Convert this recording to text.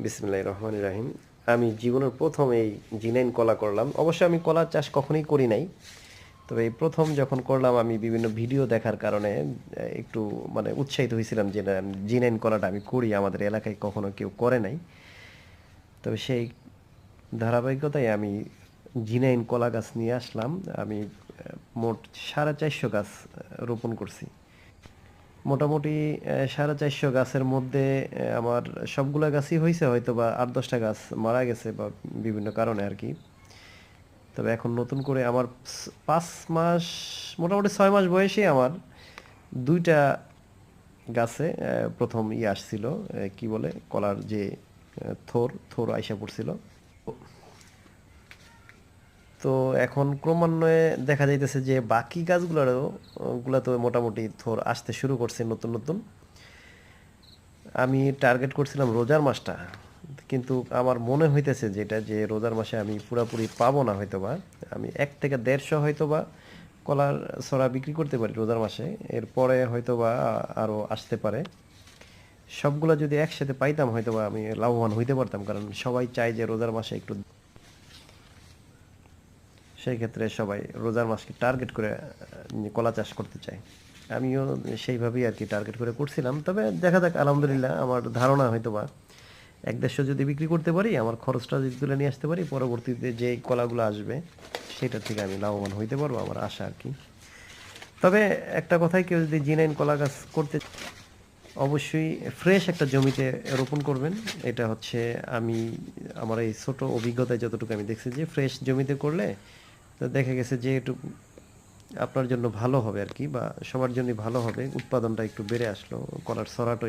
বিসমিল্লাহির রহমানির রহিম। আমি জীবনের প্রথম এই জিনাইন কলা করলাম। অবশ্য আমি কলার চাষ কখনোই করি নাই। তবে এই প্রথম যখন করলাম আমি বিভিন্ন ভিডিও দেখার কারণে একটু মানে উৎসাহিত হয়েছিলাম যে না জিনাইন কলাটা আমি করি, আমাদের এলাকায় কখনো কেউ করে নাই। তবে সেই ধারাবাহিকতায় আমি জিনাইন কলা গাছ নিয়ে আসলাম। আমি মোট 450 গাছ রোপণ করছি। মোটামুটি 450 গাছের মধ্যে আমার সবগুলা গাছই হয়েছে, হয়তো বা 8-10টা গাছ মারা গেছে বা বিভিন্ন কারণে আর কি। তবে এখন নতুন করে আমার 5 মাস, মোটামুটি 6 মাস বয়সে আমার 2টা গাছে প্রথম আসছিল, কি বলে কলার যে থোর থোর আইসা পড়ছিল। তো এখন ক্রমান্বয়ে দেখা যাইতেছে যে বাকি গাছগুলোরও গুলাতে মোটামুটি থোর আসতে শুরু করছে নতুন নতুন। আমি টার্গেট করছিলাম রোজার মাসটা, কিন্তু আমার মনে হইতেছে যেটা যে রোজার মাসে আমি পুরাপুরি পাবো না হয়তোবা। আমি 1 থেকে 150 হয়তোবা কলার ছড়া বিক্রি করতে পারি রোজার মাসে, এরপরে হয়তোবা আরও আসতে পারে। সবগুলা যদি একসাথে পাইতাম হয়তোবা আমি লাভবান হইতে পারতাম, কারণ সবাই চায় যে রোজার মাসে একটু, সেই ক্ষেত্রে সবাই রোজার মাসকে টার্গেট করে কলা চাষ করতে চায়। আমিও সেইভাবেই আর কি টার্গেট করে করছিলাম। তবে দেখা যাক, আলহামদুলিল্লাহ আমার ধারণা হয়তোবা 1-150 যদি বিক্রি করতে পারি, আমার খরচটা যদি তুলে নিয়ে আসতে পারি, পরবর্তীতে যে কলাগুলো আসবে সেটার থেকে আমি লাভবান হইতে পারবো, আমার আশা আর কি। তবে একটা কথাই, কেউ যদি জিনাইন কলা গাছ করতে অবশ্যই ফ্রেশ একটা জমিতে রোপণ করবেন। এটা হচ্ছে আমি আমার এই ছোট অভিজ্ঞতায় যতটুকু আমি দেখছি যে ফ্রেশ জমিতে করলে তো দেখা গেছে যে একটু আপনার জন্য ভালো হবে আর কি, বা সবার জন্য ভালো হবে, উৎপাদনটা একটু বেড়ে আসলো, কলার ছড়াটা